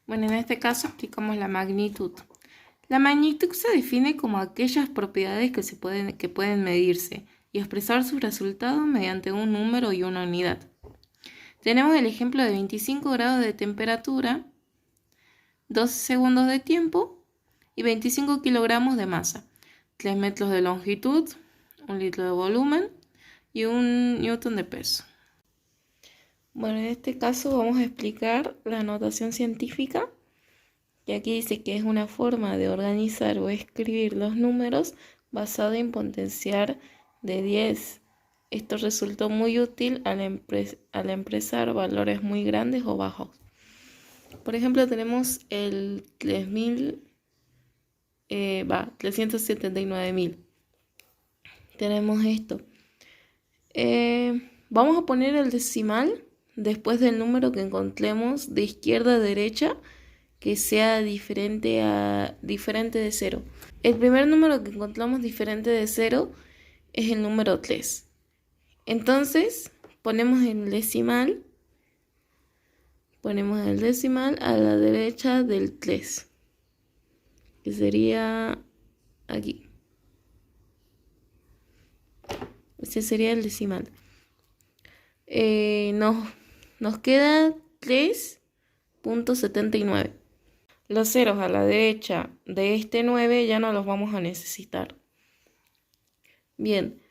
Bueno, en este caso explicamos la magnitud. La magnitud se define como aquellas propiedades que pueden medirse y expresar su resultado mediante un número y una unidad. Tenemos el ejemplo de 25 grados de temperatura, 12 segundos de tiempo y 25 kilogramos de masa, 3 metros de longitud, 1 litro de volumen y 1 newton de peso. Bueno, en este caso vamos a explicar la notación científica, y aquí dice que es una forma de organizar o escribir los números basado en potenciar de 10. Esto resultó muy útil al expresar valores muy grandes o bajos. Por ejemplo, tenemos el 379.000. Tenemos esto. Vamos a poner el decimal después del número que encontremos de izquierda a derecha que sea diferente de 0. El primer número que encontramos diferente de 0 es el número 3. Entonces ponemos el decimal a la derecha del 3, que sería aquí. Ese sería el decimal. Nos queda 3.79. Los ceros a la derecha de este 9 ya no los vamos a necesitar. Bien,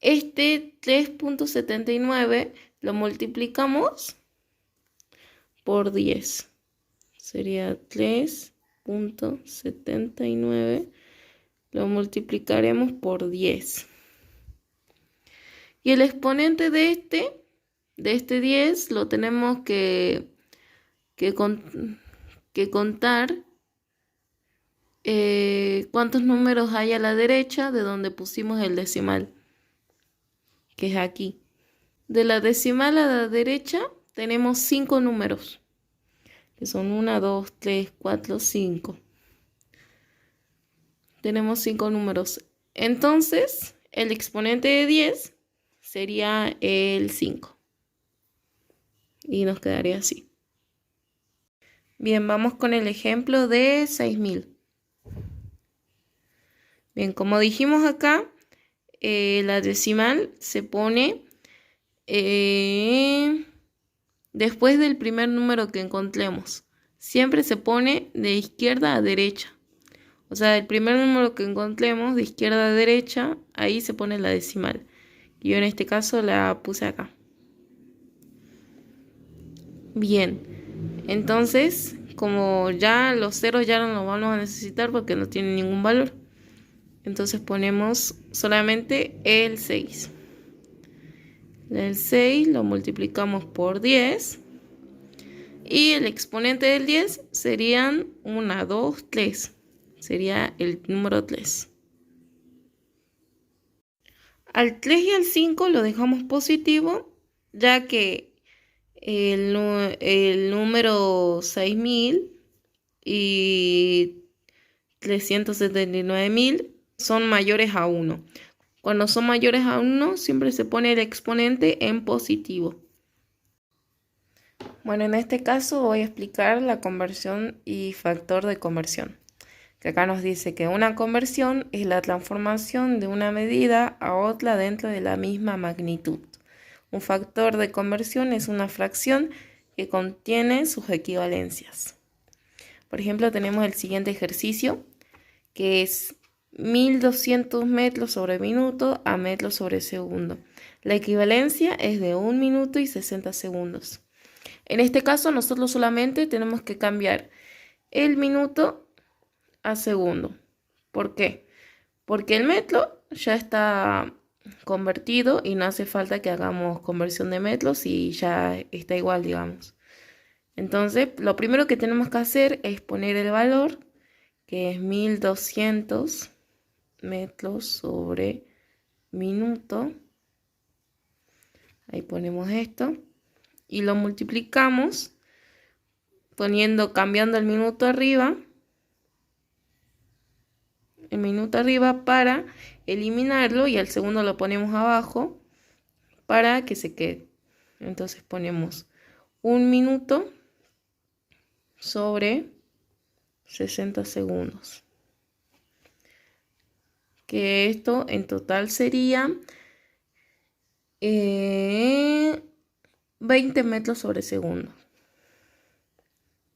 este 3.79 lo multiplicamos por 10. Sería 3.79. Lo multiplicaremos por 10. Y el exponente de este 10 lo tenemos que contar cuántos números hay a la derecha de donde pusimos el decimal, que es aquí. De la decimal a la derecha tenemos 5 números, que son 1, 2, 3, 4, 5. Tenemos 5 números. Entonces, el exponente de 10 sería el 5. Y nos quedaría así. Bien, vamos con el ejemplo de 6.000. Bien, como dijimos acá, la decimal se pone después del primer número que encontremos. Siempre se pone de izquierda a derecha. O sea, el primer número que encontremos de izquierda a derecha, ahí se pone la decimal. Yo en este caso la puse acá. Bien, entonces, como ya los ceros ya no los vamos a necesitar porque no tienen ningún valor, entonces ponemos solamente el 6. El 6 lo multiplicamos por 10 y el exponente del 10 serían 1, 2, 3. Sería el número 3. Al 3 y al 5 lo dejamos positivo, ya que el número 6.000 y 379.000 son mayores a 1. Cuando son mayores a 1, siempre se pone el exponente en positivo. Bueno, en este caso voy a explicar la conversión y factor de conversión. Que acá nos dice que una conversión es la transformación de una medida a otra dentro de la misma magnitud. Un factor de conversión es una fracción que contiene sus equivalencias. Por ejemplo, tenemos el siguiente ejercicio, que es 1200 metros sobre minuto a metros sobre segundo. La equivalencia es de 1 minuto y 60 segundos. En este caso, nosotros solamente tenemos que cambiar el minuto a segundo. ¿Por qué? Porque el metro ya está convertido y no hace falta que hagamos conversión de metros y ya está igual, digamos. Entonces, lo primero que tenemos que hacer es poner el valor, que es 1200 metros sobre minuto. Ahí ponemos esto y lo multiplicamos cambiando el minuto arriba para eliminarlo, y al segundo lo ponemos abajo para que se quede. Entonces ponemos 1 minuto sobre 60 segundos. Que esto en total sería 20 metros sobre segundo.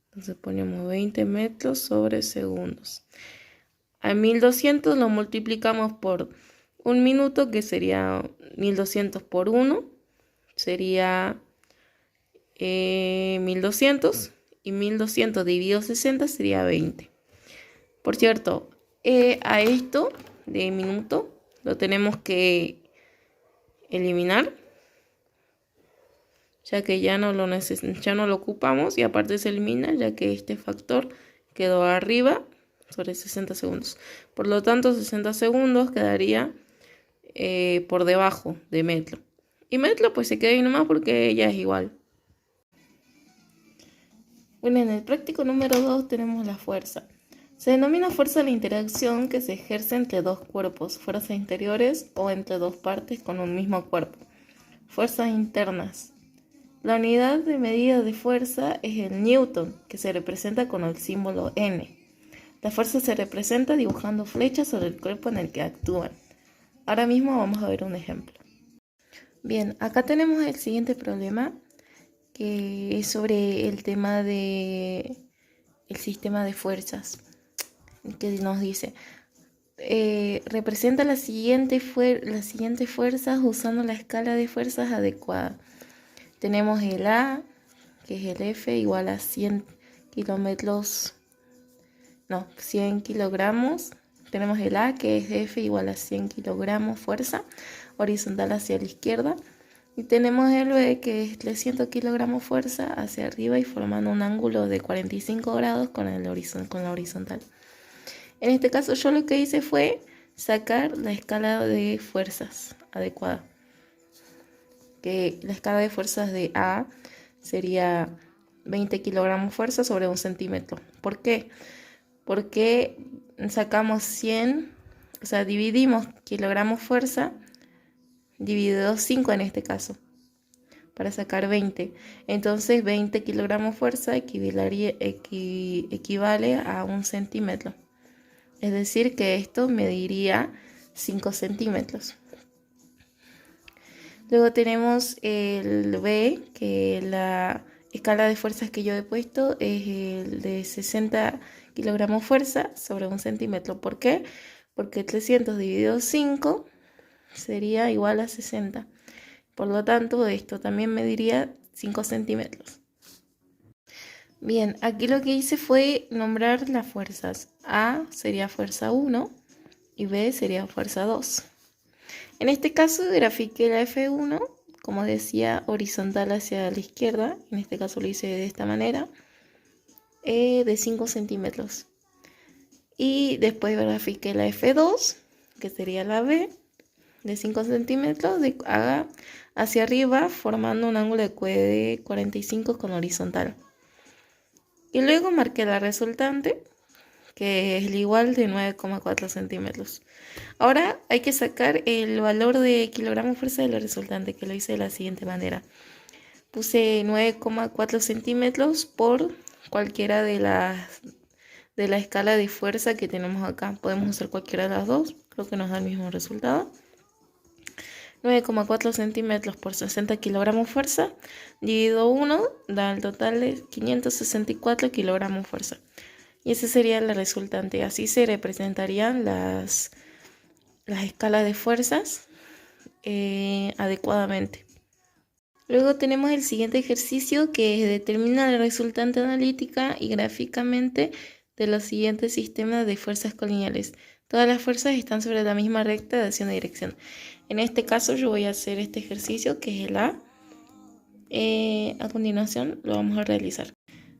Entonces ponemos 20 metros sobre segundos. A 1200 lo multiplicamos por un minuto, que sería 1200 por 1. Sería 1200. Y 1200 dividido 60 sería 20. Por cierto, a esto de minuto lo tenemos que eliminar, ya que ya no lo ocupamos, y aparte se elimina ya que este factor quedó arriba sobre 60 segundos. Por lo tanto, 60 segundos quedaría por debajo de metro. Y metro pues se queda ahí nomás porque ya es igual. Bueno, en el práctico número 2 tenemos la fuerza. Se denomina fuerza la interacción que se ejerce entre dos cuerpos, fuerzas interiores o entre dos partes con un mismo cuerpo. Fuerzas internas. La unidad de medida de fuerza es el newton, que se representa con el símbolo N. La fuerza se representa dibujando flechas sobre el cuerpo en el que actúan. Ahora mismo vamos a ver un ejemplo. Bien, acá tenemos el siguiente problema, que es sobre el tema de el sistema de fuerzas, que nos dice representa las siguientes fuerzas usando la escala de fuerzas adecuada. Tenemos el A, que es el F, igual a 100 kilogramos. Tenemos el A, que es F, igual a 100 kilogramos fuerza horizontal hacia la izquierda. Y tenemos el B, que es 300 kilogramos fuerza hacia arriba y formando un ángulo de 45 grados con la horizontal. En este caso yo lo que hice fue sacar la escala de fuerzas adecuada. Que la escala de fuerzas de A sería 20 kilogramos fuerza sobre 1 centímetro. ¿Por qué? Porque sacamos 100, o sea, dividimos kilogramos fuerza dividido 5 en este caso, para sacar 20. Entonces 20 kilogramos fuerza equivale a 1 centímetro. Es decir, que esto mediría 5 centímetros. Luego tenemos el B, que la escala de fuerzas que yo he puesto es el de 60 kilogramos fuerza sobre 1 centímetro. ¿Por qué? Porque 300 dividido 5 sería igual a 60. Por lo tanto, esto también mediría 5 centímetros. Bien, aquí lo que hice fue nombrar las fuerzas. A sería fuerza 1 y B sería fuerza 2. En este caso grafiqué la F1, como decía, horizontal hacia la izquierda. En este caso lo hice de esta manera, de 5 centímetros. Y después grafiqué la F2, que sería la B, de 5 centímetros hacia arriba, formando un ángulo de 45 con la horizontal. Y luego marqué la resultante, que es el igual de 9,4 centímetros. Ahora hay que sacar el valor de kilogramos fuerza de la resultante, que lo hice de la siguiente manera. Puse 9,4 centímetros por cualquiera de la escala de fuerza que tenemos acá. Podemos usar cualquiera de las dos, creo que nos da el mismo resultado. 9,4 centímetros por 60 kilogramos fuerza, dividido 1, da el total de 564 kilogramos fuerza. Y esa sería la resultante. Así se representarían las escalas de fuerzas adecuadamente. Luego tenemos el siguiente ejercicio, que es determinar la resultante analítica y gráficamente de los siguientes sistemas de fuerzas colineales. Todas las fuerzas están sobre la misma recta de acción y dirección. En este caso yo voy a hacer este ejercicio, que es el A. A continuación lo vamos a realizar.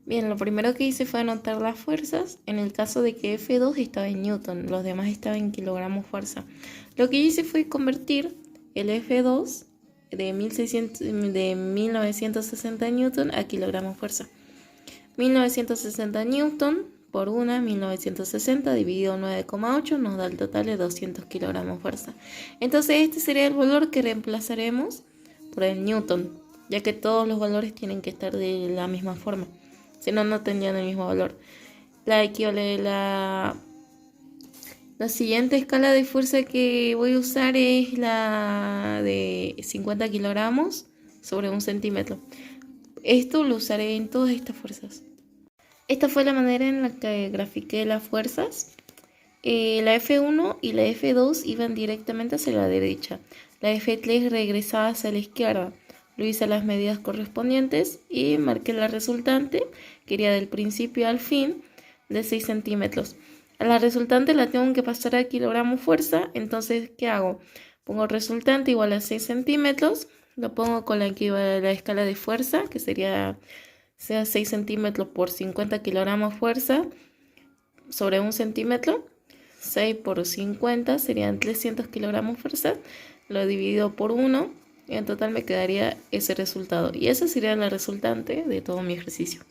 Bien, lo primero que hice fue anotar las fuerzas. En el caso de que F2 estaba en newton, los demás estaban en kilogramos fuerza. Lo que hice fue convertir el F2 de 1960 newton a kilogramos fuerza. 1960 newton por 1, 1960 dividido 9,8 nos da el total de 200 kilogramos fuerza. Entonces este sería el valor que reemplazaremos por el newton, ya que todos los valores tienen que estar de la misma forma. si no, no tendrían el mismo valor. La siguiente escala de fuerza que voy a usar es la de 50 kilogramos sobre 1 centímetro. Esto lo usaré en todas estas fuerzas. Esta fue la manera en la que grafiqué las fuerzas. La F1 y la F2 iban directamente hacia la derecha. La F3 regresaba hacia la izquierda. Lo hice las medidas correspondientes y marqué la resultante, que iría del principio al fin, de 6 centímetros. A la resultante la tengo que pasar a kilogramos fuerza, entonces, ¿qué hago? Pongo resultante igual a 6 centímetros, lo pongo con la escala de fuerza, que sea 6 centímetros por 50 kilogramos fuerza sobre 1 centímetro. 6 por 50 serían 300 kilogramos fuerza. Lo dividido por 1 y en total me quedaría ese resultado. Y esa sería la resultante de todo mi ejercicio.